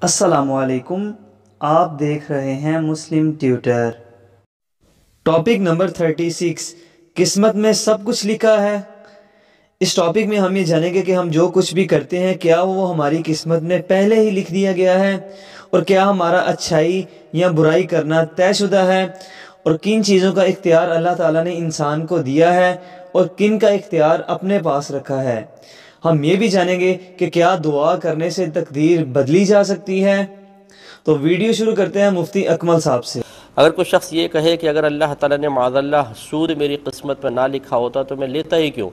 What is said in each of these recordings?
السلام علیکم، آپ دیکھ رہے ہیں مسلم ٹیوٹر۔ ٹاپک نمبر 36، قسمت میں سب کچھ لکھا ہے۔ اس ٹاپک میں ہم یہ جانیں گے کہ ہم جو کچھ بھی کرتے ہیں کیا وہ ہماری قسمت میں پہلے ہی لکھ دیا گیا ہے، اور کیا ہمارا اچھائی یا برائی کرنا طے شدہ ہے، اور کن چیزوں کا اختیار اللہ تعالیٰ نے انسان کو دیا ہے اور کن کا اختیار اپنے پاس رکھا ہے۔ ہم یہ بھی جانیں گے کہ کیا دعا کرنے سے تقدیر بدلی جا سکتی ہے۔ تو ویڈیو شروع کرتے ہیں مفتی اکمل صاحب سے۔ اگر کوئی شخص یہ کہے کہ اگر اللہ تعالیٰ نے معاذ اللہ سود میری قسمت میں نہ لکھا ہوتا تو میں لیتا ہی کیوں،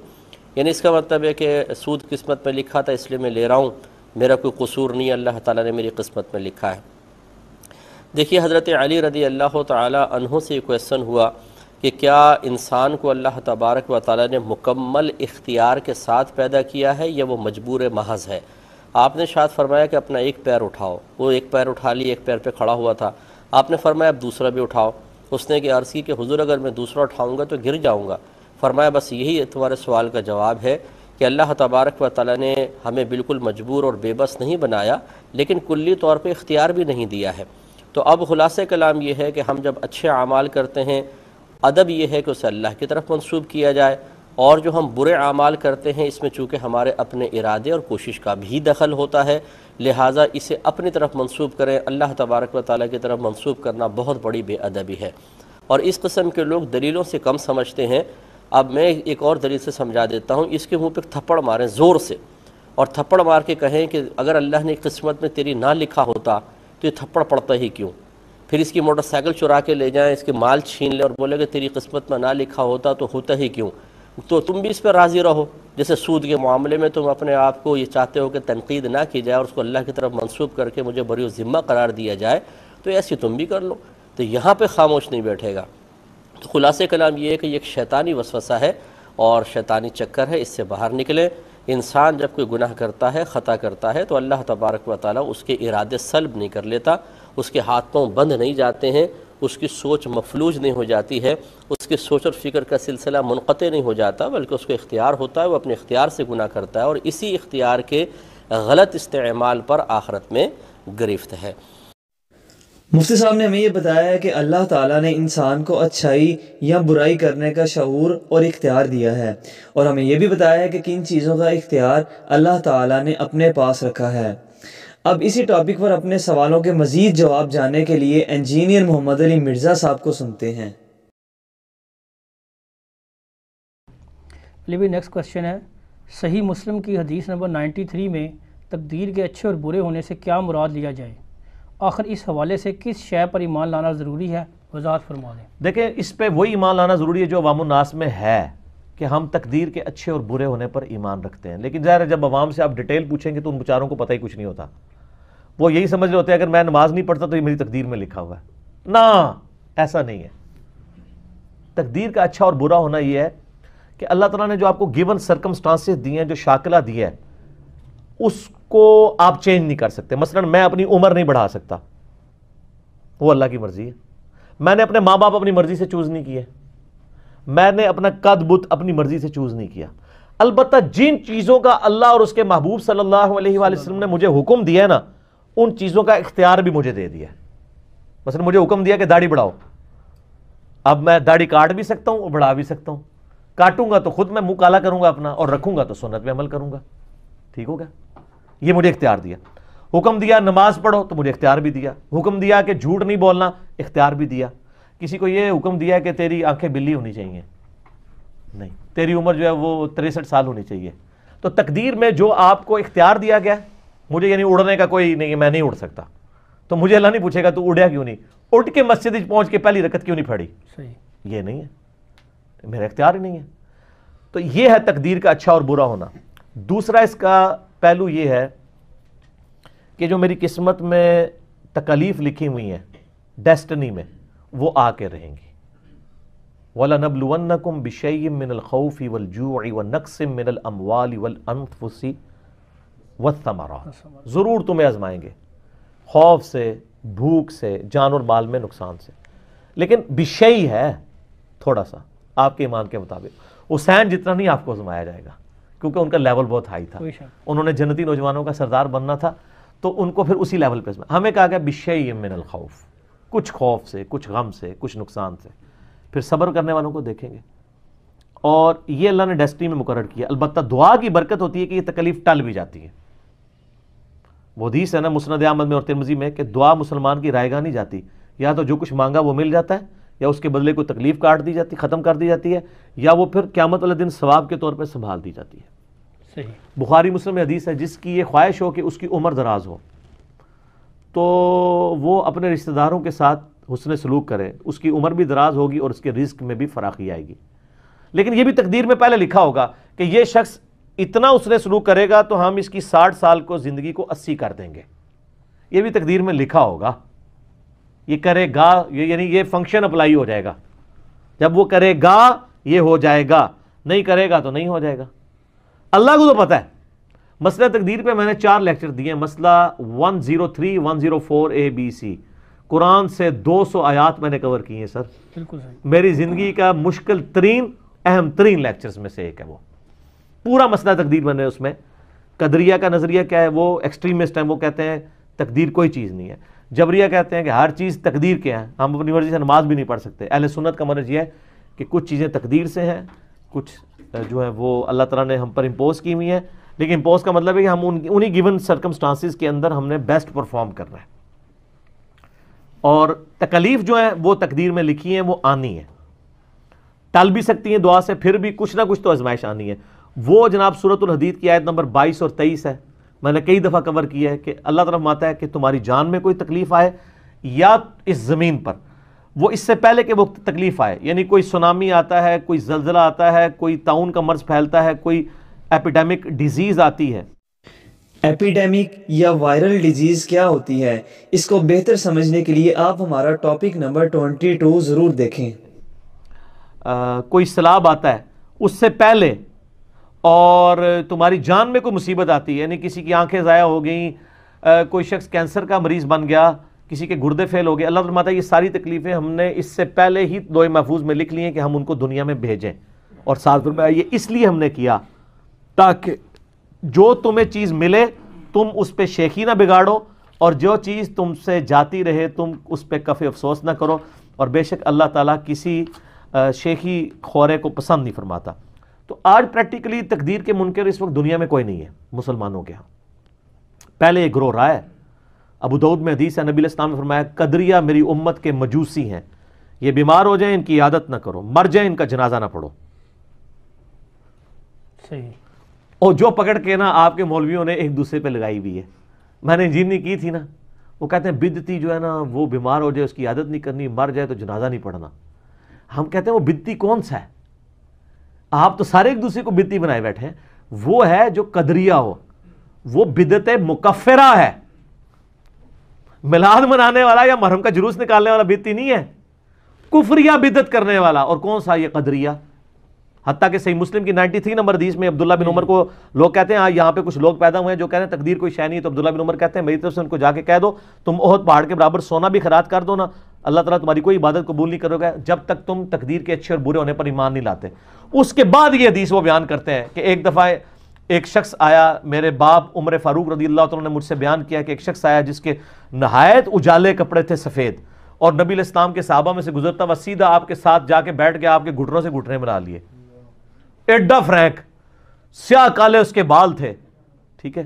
یعنی اس کا مطلب ہے کہ سود قسمت میں لکھا تھا اس لیے میں لے رہا ہوں، میرا کوئی قصور نہیں ہے، اللہ تعالیٰ نے میری قسمت میں لکھا ہے۔ دیکھیے حضرت علی رضی اللہ تعالیٰ عنہ سے کویسچن ہوا کہ کیا انسان کو اللہ تبارک و تعالیٰ نے مکمل اختیار کے ساتھ پیدا کیا ہے یا وہ مجبور محض ہے؟ آپ نے شاید فرمایا کہ اپنا ایک پیر اٹھاؤ، وہ ایک پیر اٹھا لی، ایک پیر پہ کھڑا ہوا تھا، آپ نے فرمایا اب دوسرا بھی اٹھاؤ۔ اس نے کہ عرض کی کہ حضور اگر میں دوسرا اٹھاؤں گا تو گر جاؤں گا۔ فرمایا بس یہی تمہارے سوال کا جواب ہے کہ اللہ تبارک و تعالیٰ نے ہمیں بالکل مجبور اور بے بس نہیں بنایا، لیکن کلی طور پہ اختیار بھی نہیں دیا ہے۔ تو اب خلاصہ کلام یہ ہے کہ ہم جب اچھے اعمال کرتے ہیں، ادب یہ ہے کہ اسے اللہ کی طرف منسوب کیا جائے، اور جو ہم برے اعمال کرتے ہیں اس میں چونکہ ہمارے اپنے ارادے اور کوشش کا بھی دخل ہوتا ہے، لہٰذا اسے اپنی طرف منسوب کریں۔ اللہ تبارک و تعالیٰ کی طرف منسوب کرنا بہت بڑی بے ادبی ہے، اور اس قسم کے لوگ دلیلوں سے کم سمجھتے ہیں۔ اب میں ایک اور دلیل سے سمجھا دیتا ہوں، اس کے منہ پہ تھپڑ ماریں زور سے، اور تھپڑ مار کے کہیں کہ اگر اللہ نے قسمت میں تیری نہ لکھا ہوتا تو یہ تھپڑ پڑتا ہی کیوں؟ پھر اس کی موٹر سائیکل چرا کے لے جائیں، اس کے مال چھین لیں اور بولے کہ تیری قسمت میں نہ لکھا ہوتا تو ہوتا ہی کیوں؟ تو تم بھی اس پہ راضی رہو، جیسے سود کے معاملے میں تم اپنے آپ کو یہ چاہتے ہو کہ تنقید نہ کی جائے اور اس کو اللہ کی طرف منسوب کر کے مجھے بری ذمہ قرار دیا جائے، تو ایسی تم بھی کر لو، تو یہاں پہ خاموش نہیں بیٹھے گا۔ تو خلاصہ کلام یہ ہے کہ یہ ایک شیطانی وسوسہ ہے اور شیطانی چکر ہے، اس سے باہر نکلیں۔ انسان جب کوئی گناہ کرتا ہے، خطا کرتا ہے، تو اللہ تبارک و تعالیٰ اس کے ارادے سلب نہیں کر لیتا، اس کے ہاتھ پاؤں بند نہیں جاتے ہیں، اس کی سوچ مفلوج نہیں ہو جاتی ہے، اس کی سوچ اور فکر کا سلسلہ منقطع نہیں ہو جاتا، بلکہ اس کو اختیار ہوتا ہے، وہ اپنے اختیار سے گناہ کرتا ہے، اور اسی اختیار کے غلط استعمال پر آخرت میں گرفت ہے۔ مفتی صاحب نے ہمیں یہ بتایا ہے کہ اللہ تعالیٰ نے انسان کو اچھائی یا برائی کرنے کا شعور اور اختیار دیا ہے، اور ہمیں یہ بھی بتایا ہے کہ کن چیزوں کا اختیار اللہ تعالیٰ نے اپنے پاس رکھا ہے۔ اب اسی ٹاپک پر اپنے سوالوں کے مزید جواب جاننے کے لیے انجینئر محمد علی مرزا صاحب کو سنتے ہیں۔ چلیے نیکسٹ کوشچن ہے، صحیح مسلم کی حدیث نمبر 93 میں تقدیر کے اچھے اور برے ہونے سے کیا مراد لیا جائے؟ آخر اس حوالے سے کس شے پر ایمان لانا ضروری ہے؟ وضاحت فرما دیں۔ دیکھیں اس پہ وہی ایمان لانا ضروری ہے جو عوام الناس میں ہے کہ ہم تقدیر کے اچھے اور برے ہونے پر ایمان رکھتے ہیں، لیکن ظاہر ہے جب عوام سے آپ ڈیٹیل پوچھیں گے تو ان بیچاروں کو پتہ ہی کچھ نہیں ہوتا، وہ یہی سمجھ رہے ہوتے ہیں اگر میں نماز نہیں پڑھتا تو یہ میری تقدیر میں لکھا ہوا ہے۔ نہ، ایسا نہیں ہے۔ تقدیر کا اچھا اور برا ہونا یہ ہے کہ اللہ تعالیٰ نے جو آپ کو گیون سرکمسٹانسز دی ہیں، جو شاکلہ دی ہے، اس کو آپ چینج نہیں کر سکتے۔ مثلا میں اپنی عمر نہیں بڑھا سکتا، وہ اللہ کی مرضی ہے۔ میں نے اپنے ماں باپ اپنی مرضی سے چوز نہیں کیے، میں نے اپنا قد بت اپنی مرضی سے چوز نہیں کیا۔ البتہ جن چیزوں کا اللہ اور اس کے محبوب صلی اللہ علیہ وآلہ وسلم نے مجھے حکم دیا ہے نا، ان چیزوں کا اختیار بھی مجھے دے دیا ہے۔ مثلا مجھے حکم دیا کہ داڑھی بڑھاؤ، اب میں داڑھی کاٹ بھی سکتا ہوں اور بڑھا بھی سکتا ہوں۔ کاٹوں گا تو خود میں منہ کالا کروں گا اپنا، اور رکھوں گا تو سنت پہ عمل کروں گا، ٹھیک ہوگا؟ یہ مجھے اختیار دیا۔ حکم دیا نماز پڑھو تو مجھے اختیار بھی دیا۔ حکم دیا کہ جھوٹ نہیں بولنا، اختیار بھی دیا۔ کسی کو یہ حکم دیا کہ تیری آنکھیں بلی ہونی چاہیے، نہیں، تیری عمر جو ہے وہ 63 سال ہونی چاہیے۔ تو تقدیر میں جو آپ کو اختیار دیا گیا، مجھے یعنی اڑنے کا کوئی نہیں، میں نہیں اڑ سکتا، تو مجھے اللہ نہیں پوچھے گا تو اڑیا کیوں نہیں، اٹھ کے مسجد پہنچ کے پہلی رکعت کیوں نہیں پڑھی، یہ نہیں ہے، میرا اختیار ہی نہیں ہے۔ تو یہ ہے تقدیر کا اچھا اور برا ہونا۔ دوسرا اس کا پہلو یہ ہے کہ جو میری قسمت میں تکالیف لکھی ہوئی ہیں، ڈیسٹنی میں، وہ آ کے رہیں گی۔ وَلَنَبْلُوَنَّكُمْ بِشَيْءٍ مِّنَ الْخَوْفِ وَالْجُوعِ وَنَقْصٍ مِّنَ الْأَمْوَالِ وَالْأَنفُسِ وَالثَّمَرَاتِ، ضرور تمہیں آزمائیں گے، خوف سے، بھوک سے، جان اور مال میں نقصان سے، لیکن بشیء ہے، تھوڑا سا آپ کے ایمان کے مطابق۔ حسین جتنا نہیں آپ کو آزمایا جائے گا، کیونکہ ان کا لیول بہت ہائی تھا، انہوں نے جنتی نوجوانوں کا سردار بننا تھا، تو ان کو پھر اسی لیول پہ ہمیں کہا گیا بشیء من الخوف، کچھ خوف سے، کچھ غم سے، کچھ نقصان سے، پھر صبر کرنے والوں کو دیکھیں گے، اور یہ اللہ نے ڈیسٹنی میں مقرر کیا۔ البتہ دعا کی برکت ہوتی ہے کہ یہ تکلیف ٹل بھی جاتی ہے۔ وہ حدیث ہے نا مسند احمد میں اور ترمذی میں کہ دعا مسلمان کی رائے گاہ نہیں جاتی، یا تو جو کچھ مانگا وہ مل جاتا ہے، یا اس کے بدلے کوئی تکلیف کاٹ دی جاتی، ختم کر دی جاتی ہے، یا وہ پھر قیامت والے دن ثواب کے طور پہ سنبھال دی جاتی ہے۔ صحیح۔ بخاری مسلم میں حدیث ہے جس کی یہ خواہش ہو کہ اس کی عمر دراز ہو تو وہ اپنے رشتہ داروں کے ساتھ حسن سلوک کرے، اس کی عمر بھی دراز ہوگی اور اس کے رزق میں بھی فراخی آئے گی۔ لیکن یہ بھی تقدیر میں پہلے لکھا ہوگا کہ یہ شخص اتنا حسن سلوک کرے گا تو ہم اس کی 60 سال کو زندگی کو 80 کر دیں گے، یہ بھی تقدیر میں لکھا ہوگا۔ یہ کرے گا، یعنی یہ فنکشن اپلائی ہو جائے گا، جب وہ کرے گا یہ ہو جائے گا، نہیں کرے گا تو نہیں ہو جائے گا۔ اللہ کو تو پتہ ہے۔ مسئلہ تقدیر پہ میں نے 4 لیکچر دیے ہیں، مسئلہ 103 104 ABC، قرآن سے 200 آیات میں نے کور کی ہیں سر۔ بالکل صحیح۔ میری زندگی کا مشکل ترین اہم ترین لیکچرز میں سے ایک ہے وہ پورا مسئلہ تقدیر۔ میں نے اس میں قدریہ کا نظریہ کیا ہے، وہ ایکسٹریمسٹ ہیں، وہ کہتے ہیں تقدیر کوئی چیز نہیں ہے۔ جبریہ کہتے ہیں کہ ہر چیز تقدیر کے ہیں، ہم اپنی مرضی سے نماز بھی نہیں پڑھ سکتے۔ اہل سنت کا منہج یہ ہے کہ کچھ چیزیں تقدیر سے ہیں، کچھ جو ہے وہ اللہ تعالیٰ نے ہم پر امپوز کی ہوئی ہیں، لیکن امپوز کا مطلب ہے کہ ہم انہی گیون سرکمسٹانسز کے اندر ہم نے بیسٹ پرفارم کرنا ہے، اور تکلیف جو ہیں وہ تقدیر میں لکھی ہیں، وہ آنی ہے، ٹل بھی سکتی ہیں دعا سے، پھر بھی کچھ نہ کچھ تو آزمائش آنی ہے۔ وہ جناب سورۃ الحدید کی آیت نمبر 22 اور 23 ہے، میں نے کئی دفعہ کور کیا ہے کہ اللہ تعالیٰ فرماتا ہے کہ تمہاری جان میں کوئی تکلیف آئے یا اس زمین پر، وہ اس سے پہلے کہ وہ تکلیف آئے، یعنی کوئی سونامی آتا ہے، کوئی زلزلہ آتا ہے، کوئی طاعون کا مرض پھیلتا ہے، کوئی ایپیڈیمک ڈیزیز آتی ہے۔ ایپیڈیمک یا وائرل ڈیزیز کیا ہوتی ہے، اس کو بہتر سمجھنے کے لیے آپ ہمارا ٹاپک نمبر 22 ضرور دیکھیں۔ کوئی سیلاب آتا ہے اس سے پہلے، اور تمہاری جان میں کوئی مصیبت آتی ہے، یعنی کسی کی آنکھیں ضائع ہو گئیں، کوئی شخص کینسر کا مریض بن گیا، کسی کے گردے فیل ہو گئے، اللہ فرماتا ہے یہ ساری تکلیفیں ہم نے اس سے پہلے ہی لوح محفوظ میں لکھ لی ہیں کہ ہم ان کو دنیا میں بھیجیں، اور ساتھ فرمایا یہ اس لیے ہم نے کیا تاکہ جو تمہیں چیز ملے تم اس پہ شیخی نہ بگاڑو، اور جو چیز تم سے جاتی رہے تم اس پہ کف افسوس نہ کرو، اور بے شک اللہ تعالیٰ کسی شیخی خورے کو پسند نہیں فرماتا۔ تو آج پریکٹیکلی تقدیر کے منکر اس وقت دنیا میں کوئی نہیں ہے مسلمانوں کے ہاں۔ پہلے یہ گروہ رہا ہے، ابو داؤد میں حدیث ہے، نبی علیہ السلام نے فرمایا قدریہ میری امت کے مجوسی ہیں، یہ بیمار ہو جائیں ان کی عیادت نہ کرو، مر جائیں ان کا جنازہ نہ پڑھو۔ صحیح۔ اور جو پکڑ کے نا آپ کے مولویوں نے ایک دوسرے پہ لگائی بھی ہے، میں نے انجینئرنگ کی تھی نا، وہ کہتے ہیں بدعتی جو ہے نا وہ بیمار ہو جائے اس کی عیادت نہیں کرنی، مر جائے تو جنازہ نہیں پڑھنا۔ ہم کہتے ہیں وہ بدعتی کون سا ہے؟ آپ تو سارے ایک دوسرے کو بدعتی بنائے بیٹھے ہیں، وہ ہے جو قدریہ ہو، وہ بدعت مکفرہ ہے۔ میلاد منانے والا یا محرم کا جلوس نکالنے والا بدعتی نہیں ہے، کفریہ بدعت کرنے والا۔ اور کون سا؟ یہ قدریہ۔ حتیٰ کہ صحیح مسلم کی 93 نمبر حدیث میں عبداللہ بن عمر کو لوگ کہتے ہیں، یہاں پہ کچھ لوگ پیدا ہوئے ہیں جو کہتے ہیں تقدیر کوئی شے نہیں ہے، تو عبداللہ بن عمر کہتے ہیں میری طرف سے ان کو جا کے کہہ دو تم احد پہاڑ کے برابر سونا بھی خیرات کر دو نا، اللہ تعالیٰ تمہاری کوئی عبادت قبول نہیں کرے گا جب تک تم تقدیر کے اچھے اور برے ہونے پر ایمان نہیں لاتے۔ اس کے بعد یہ حدیث وہ بیان کرتے ہیں کہ ایک دفعہ ایک شخص آیا، میرے باپ عمر فاروق رضی اللہ تعالیٰ نے مجھ سے بیان کیا کہ ایک شخص آیا جس کے نہایت اجالے کپڑے تھے سفید، اور نبی علیہ السلام کے صحابہ میں سے گزرتا ہوا سیدھا آپ کے ساتھ جا کے بیٹھ گیا، آپ کے گھٹنوں سے گھٹنے ملا لیے، ایڈا فرینک، سیاہ کالے اس کے بال تھے، ٹھیک ہے،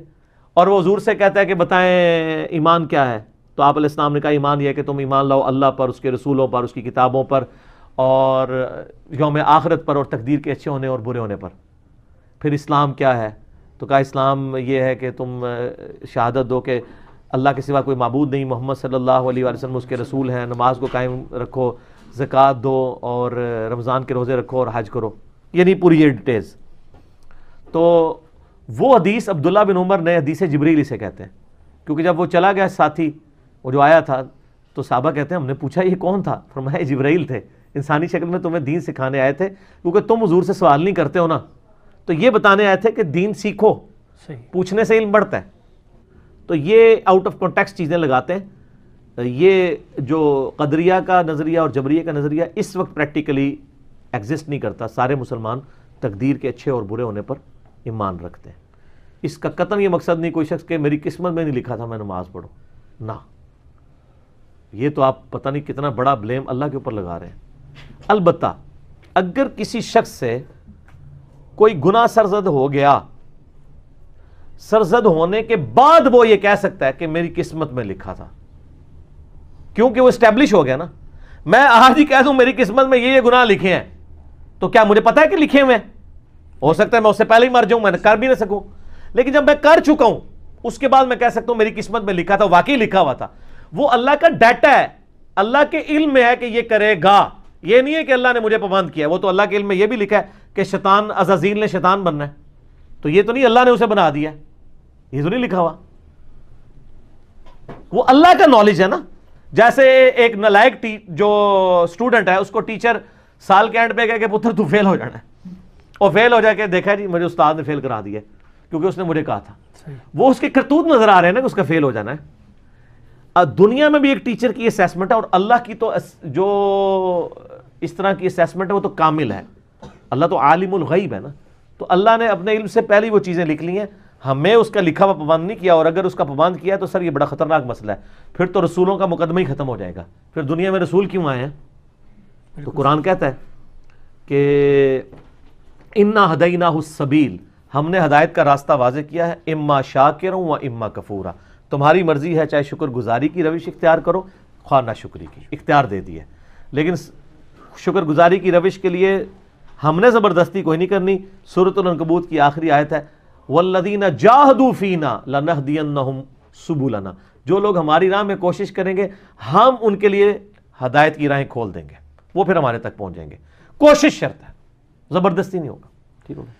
اور وہ حضور سے کہتا ہے کہ بتائیں ایمان کیا ہے؟ تو آپ علیہ السلام نے کہا ایمان یہ ہے کہ تم ایمان لاؤ اللہ پر، اس کے رسولوں پر، اس کی کتابوں پر، اور یوم آخرت پر، اور تقدیر کے اچھے ہونے اور برے ہونے پر۔ پھر اسلام کیا ہے؟ تو کہا اسلام یہ ہے کہ تم شہادت دو کہ اللہ کے سوا کوئی معبود نہیں، محمد صلی اللہ علیہ وسلم اس کے رسول ہیں، نماز کو قائم رکھو، زکوٰۃ دو، اور رمضان کے روزے رکھو، اور حج کرو، یعنی پوری یہ ڈیٹیلز۔ تو وہ حدیث عبداللہ بن عمر نے حدیث جبریل اسے کہتے ہیں، کیونکہ جب وہ چلا گیا ساتھی وہ جو آیا تھا تو صحابہ کہتے ہیں ہم نے پوچھا یہ کون تھا؟ فرمایا جبرائیل تھے، انسانی شکل میں تمہیں دین سکھانے آئے تھے، کیونکہ تم حضور سے سوال نہیں کرتے ہو نا، تو یہ بتانے آئے تھے کہ دین سیکھو، پوچھنے سے علم بڑھتا ہے۔ تو یہ آؤٹ آف کانٹیکسٹ چیزیں لگاتے ہیں۔ یہ جو قدریہ کا نظریہ اور جبریہ کا نظریہ اس وقت پریکٹیکلی ایگزسٹ نہیں کرتا، سارے مسلمان تقدیر کے اچھے اور برے ہونے پر ایمان رکھتے ہیں۔ اس کا قطعاً یہ مقصد نہیں کوئی شخص کہ میری قسمت میں نہیں لکھا تھا میں نماز پڑھوں، نہ، یہ تو آپ پتہ نہیں کتنا بڑا بلیم اللہ کے اوپر لگا رہے ہیں۔ البتہ اگر کسی شخص سے کوئی گناہ سرزد ہو گیا، سرزد ہونے کے بعد وہ یہ کہہ سکتا ہے کہ میری قسمت میں لکھا تھا، کیونکہ وہ اسٹیبلش ہو گیا نا۔ میں آج ہی کہہ دوں میری قسمت میں یہ گناہ لکھے ہیں، تو کیا مجھے پتا ہے کہ لکھے ہوئے ہیں؟ ہو سکتا ہے میں اس سے پہلے ہی مر جاؤں، میں کر بھی نہ سکوں، لیکن جب میں کر چکا ہوں اس کے بعد میں کہہ سکتا ہوں میری قسمت میں لکھا تھا، واقعی لکھا ہوا تھا۔ وہ اللہ کا ڈیٹا ہے، اللہ کے علم میں ہے کہ یہ کرے گا، یہ نہیں ہے کہ اللہ نے مجھے پابند کیا ہے، وہ تو اللہ کے علم میں یہ بھی لکھا ہے کہ شیطان عزازیل نے شیطان بننا ہے، تو یہ تو نہیں اللہ نے اسے بنا دیا، یہ تو نہیں لکھا ہوا، وہ اللہ کا نالج ہے نا۔ جیسے ایک نالائق جو اسٹوڈنٹ ہے اس کو ٹیچر سال کے اینڈ پہ کہے کہ پتر تو فیل ہو جانا ہے، اور فیل ہو جا کے دیکھا جی مجھے استاد نے فیل کرا دیا کیونکہ اس نے مجھے کہا تھا، وہ اس کے کرتوت نظر آ رہے ہیں نا کہ اس کا فیل ہو جانا ہے۔ دنیا میں بھی ایک ٹیچر کی اسیسمنٹ ہے، اور اللہ کی تو جو اس طرح کی اسیسمنٹ ہے وہ تو کامل ہے، اللہ تو عالم الغیب ہے نا، تو اللہ نے اپنے علم سے پہلے وہ چیزیں لکھ لی ہیں، ہمیں اس کا لکھا ہوا پابند نہیں کیا، اور اگر اس کا پابند کیا تو سر یہ بڑا خطرناک مسئلہ ہے، پھر تو رسولوں کا مقدمہ ہی ختم ہو جائے گا، پھر دنیا میں رسول کیوں آئے ہیں؟ تو قرآن کہتا ہے کہ انا ہدیناہ السبیل، ہم نے ہدایت کا راستہ واضح کیا ہے، اما شاکرا و اما کفورا، تمہاری مرضی ہے چاہے شکر گزاری کی روش اختیار کرو خواہ نہ شکری کی، اختیار دے دی ہے، لیکن شکر گزاری کی روش کے لیے ہم نے زبردستی کوئی نہیں کرنی۔ سورۃ العنکبوت کی آخری آیت ہے والذین جاہدوا فینا لنہدینہم سبلنا، جو لوگ ہماری راہ میں کوشش کریں گے ہم ان کے لیے ہدایت کی راہیں کھول دیں گے، وہ پھر ہمارے تک پہنچ جائیں گے، کوشش شرط ہے، زبردستی نہیں ہوگا۔ ٹھیک ہوگا؟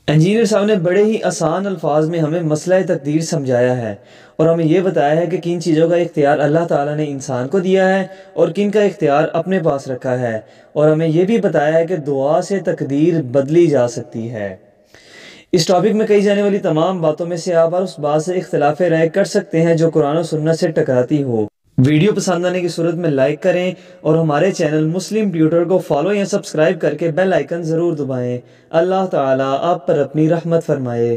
انجینئر صاحب نے بڑے ہی آسان الفاظ میں ہمیں مسئلہ تقدیر سمجھایا ہے، اور ہمیں یہ بتایا ہے کہ کن چیزوں کا اختیار اللہ تعالیٰ نے انسان کو دیا ہے اور کن کا اختیار اپنے پاس رکھا ہے، اور ہمیں یہ بھی بتایا ہے کہ دعا سے تقدیر بدلی جا سکتی ہے۔ اس ٹاپک میں کہی جانے والی تمام باتوں میں سے آپ اس بات سے اختلاف رائے کر سکتے ہیں جو قرآن و سنت سے ٹکراتی ہو۔ ویڈیو پسند آنے کی صورت میں لائک کریں، اور ہمارے چینل مسلم ٹیوٹر کو فالو یا سبسکرائب کر کے بیل آئیکن ضرور دبائیں۔ اللہ تعالیٰ آپ پر اپنی رحمت فرمائے۔